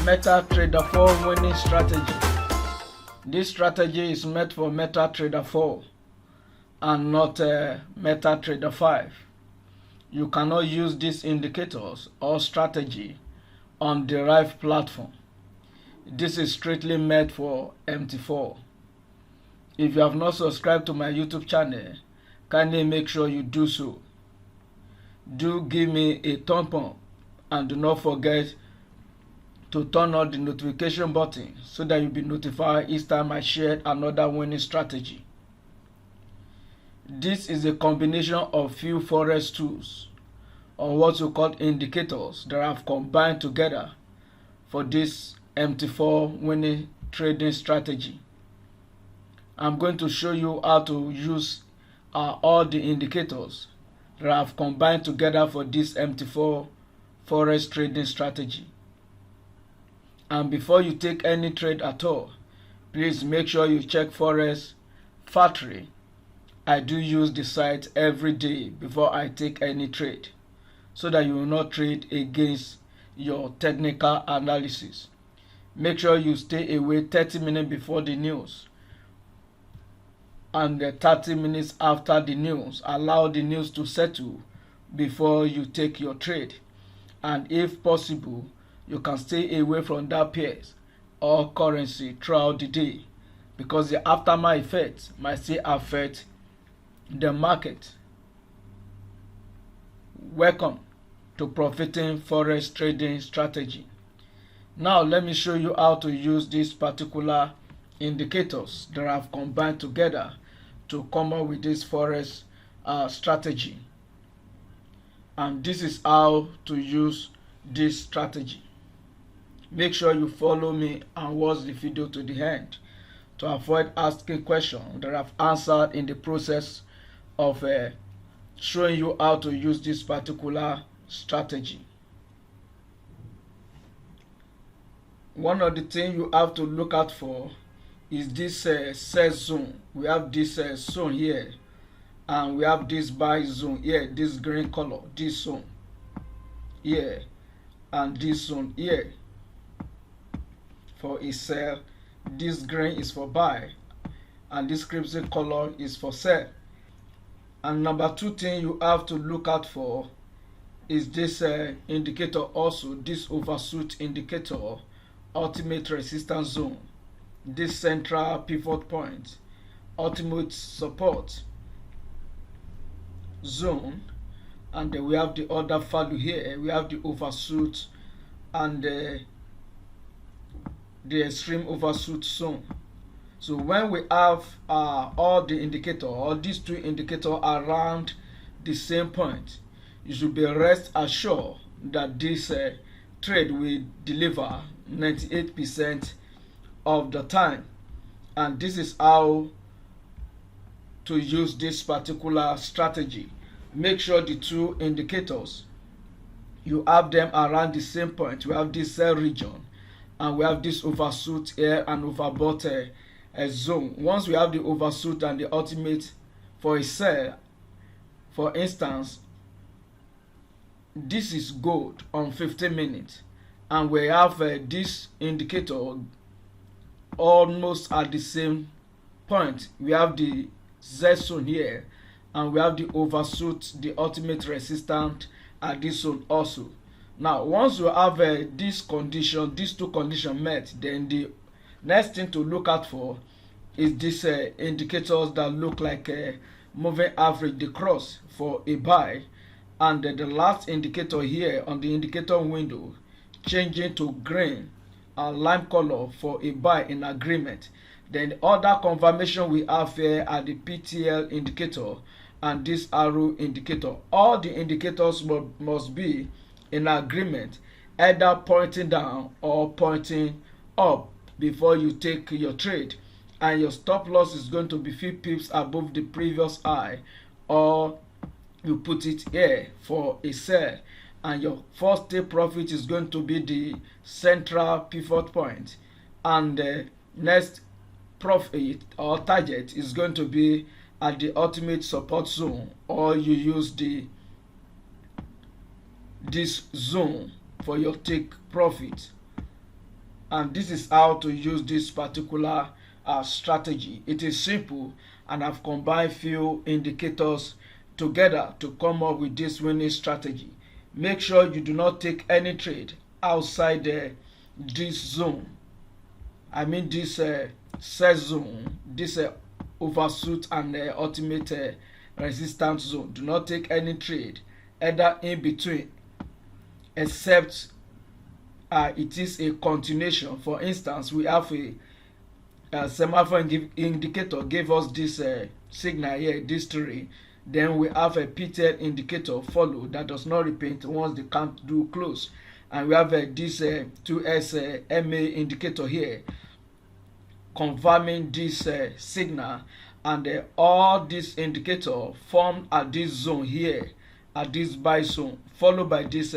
MetaTrader 4 winning strategy. This strategy is meant for MetaTrader 4 and not MetaTrader 5. You cannot use these indicators or strategy on derived platform. This is strictly meant for MT4. If you have not subscribed to my YouTube channel, kindly make sure you do so. Do give me a thumb up and do not forget to turn on the notification button so that you'll be notified each time I share another winning strategy. This is a combination of few forex tools, or what we call indicators, that have combined together for this MT4 winning trading strategy. I'm going to show you how to use all the indicators that have combined together for this MT4 forex trading strategy. And before you take any trade at all, please make sure you check Forex Factory. I do use the site every day before I take any trade, so that you will not trade against your technical analysis. Make sure you stay away 30 minutes before the news and 30 minutes after the news. Allow the news to settle before you take your trade. And if possible, you can stay away from that pairs or currency throughout the day, because the aftermath effect might still affect the market. Welcome to Profiting Forex Trading Strategy. Now let me show you how to use these particular indicators that have combined together to come up with this forex strategy. And this is how to use this strategy. Make sure you follow me and watch the video to the end to avoid asking questions that I've answered in the process of showing you how to use this particular strategy. One of the things you have to look out for is this sell zone. We have this zone here, and we have this buy zone here, this green color, this zone here, and this zone here for a sell. This green is for buy, and this crimson color is for sell. And number two thing you have to look out for is this indicator also, this overshoot indicator, ultimate resistance zone, this central pivot point, ultimate support zone, and then we have the other value here. We have the overshoot and the extreme overshoot zone. So when we have all the indicator, or these two indicators around the same point, you should be rest assured that this trade will deliver 98% of the time. And this is how to use this particular strategy. Make sure the two indicators, you have them around the same point. We have this sell region, and we have this overshoot here and overbought zone. Once we have the overshoot and the ultimate for a sell, for instance, this is gold on 15 minutes, and we have this indicator almost at the same point. We have the Z zone here, and we have the overshoot, the ultimate resistance at this zone also. Now once you have this condition, these two conditions met, then the next thing to look out for is these indicators that look like a moving average, the cross for a buy, and the last indicator here on the indicator window changing to green and lime color for a buy in agreement. Then the other confirmation we have here are the PTL indicator and this arrow indicator. All the indicators must be in agreement, either pointing down or pointing up before you take your trade, and your stop loss is going to be 50 pips above the previous high, or you put it here for a sell, and your first take profit is going to be the central pivot point, and the next profit or target is going to be at the ultimate support zone, or you use this zone for your take profit. And this is how to use this particular strategy. It is simple, and I've combined few indicators together to come up with this winning strategy. Make sure you do not take any trade outside this zone. I mean this set zone, this overshoot and ultimate resistance zone. Do not take any trade either in between, except it is a continuation. For instance, we have a semaphore indicator gave us this signal here, this tree. Then we have a PTL indicator follow that does not repeat once the count do close, and we have this 2S MA indicator here confirming this signal, and all this indicator formed at this zone here, at this buy zone, followed by this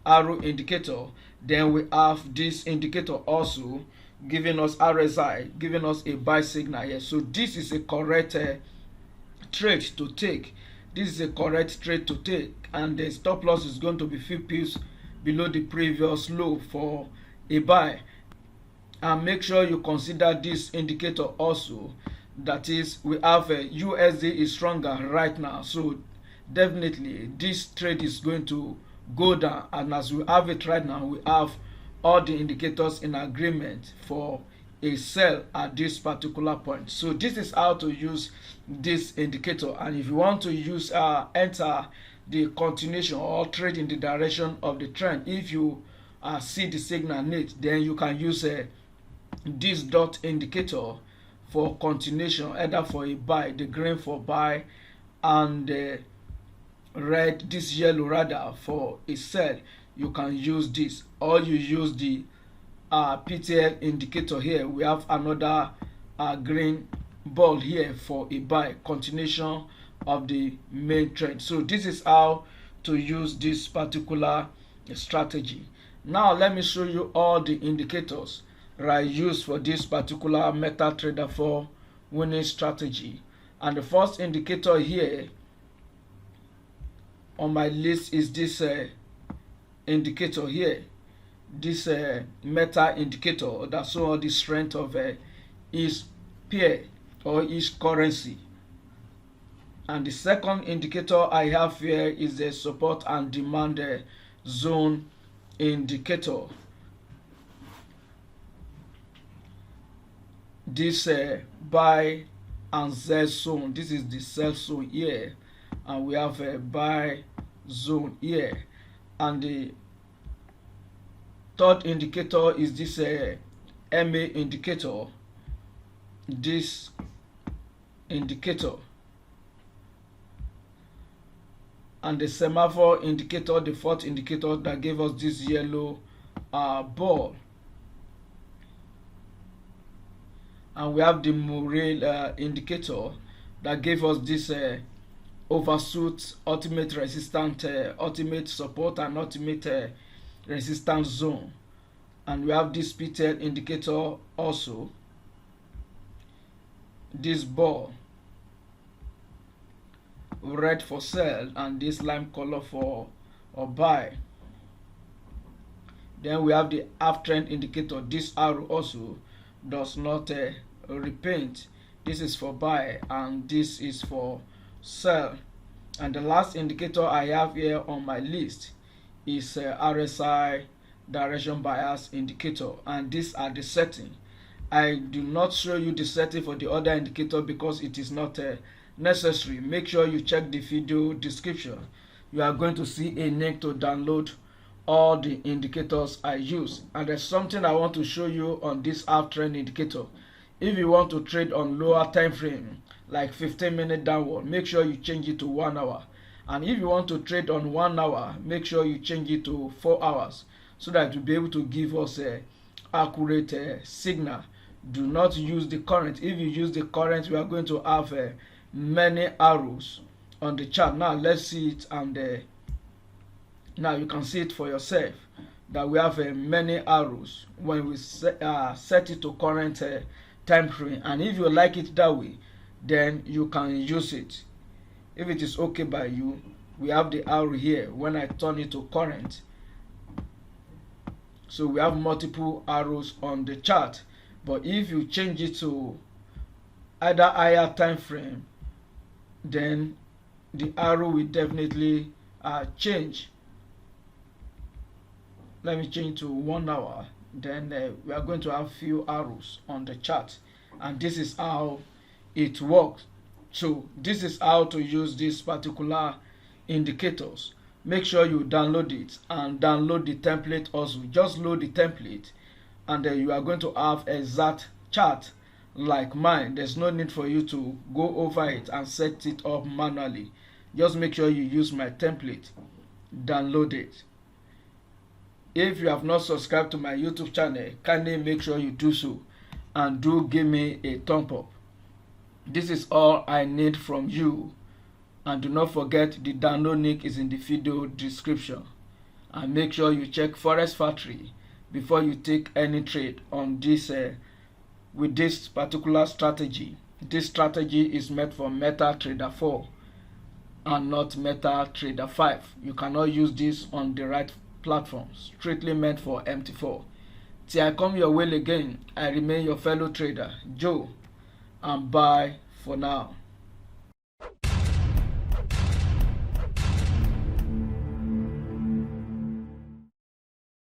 arrow indicator. Then we have this indicator also giving us RSI, giving us a buy signal here. So this is a correct trade to take. This is a correct trade to take, and the stop loss is going to be few pips below the previous low for a buy. And make sure you consider this indicator also, that is, we have USD is stronger right now, so definitely this trade is going to go down. And as we have it right now, we have all the indicators in agreement for a sell at this particular point. So this is how to use this indicator. And if you want to use enter the continuation or trade in the direction of the trend, if you see the signal need, then you can use this dot indicator for continuation, either for a buy, the green for buy, and red, this yellow rather, for a sell. You can use this, or you use the PTL indicator here. We have another green ball here for a buy, continuation of the main trend. So this is how to use this particular strategy. Now let me show you all the indicators that I use for this particular MetaTrader 4 winning strategy. And the first indicator here on my list is this indicator here, this meta indicator that shows the strength of each pair or each currency. And the second indicator I have here is the support and demand zone indicator. This buy and sell zone, this is the sell zone here, and we have a buy zone here. And the third indicator is this MA indicator, this indicator, and the semaphore indicator, the fourth indicator that gave us this yellow ball. And we have the Morale indicator that gave us this overshoot, ultimate resistance, ultimate support, and ultimate resistance zone. And we have this PTL indicator also, this ball, red for sell, and this lime color for buy. Then we have the uptrend indicator. This arrow also does not repaint. This is for buy and this is for sell. And the last indicator I have here on my list is RSI direction bias indicator, and these are the setting. I do not show you the setting for the other indicator because it is not necessary. Make sure you check the video description. You are going to see a link to download all the indicators I use. And there's something I want to show you on this uptrend indicator. If you want to trade on lower time frame, like 15-minute downward, make sure you change it to 1 hour. And if you want to trade on 1 hour, make sure you change it to 4 hours, so that you'll be able to give us a accurate signal. Do not use the current. If you use the current, we are going to have many arrows on the chart. Now let's see it, and now you can see it for yourself that we have many arrows when we set it to current time frame. And if you like it that way, then you can use it. If it is okay by you, we have the arrow here when I turn it to current. So we have multiple arrows on the chart, but if you change it to either higher time frame, then the arrow will definitely change. Let me change to 1 hour. Then we are going to have few arrows on the chart, and this is how it works. So this is how to use these particular indicators. Make sure you download it and download the template also. Just load the template and then you are going to have exact chart like mine. There's no need for you to go over it and set it up manually. Just make sure you use my template, download it. If you have not subscribed to my YouTube channel, kindly make sure you do so and do give me a thumb up. This is all I need from you, and do not forget the download link is in the video description. And make sure you check Forex Factory before you take any trade on this with this particular strategy. This strategy is meant for MetaTrader 4 and not MetaTrader 5. You cannot use this on the right platform. Strictly meant for MT4. Till I come your way again, I remain your fellow trader, Joe, and bye for now.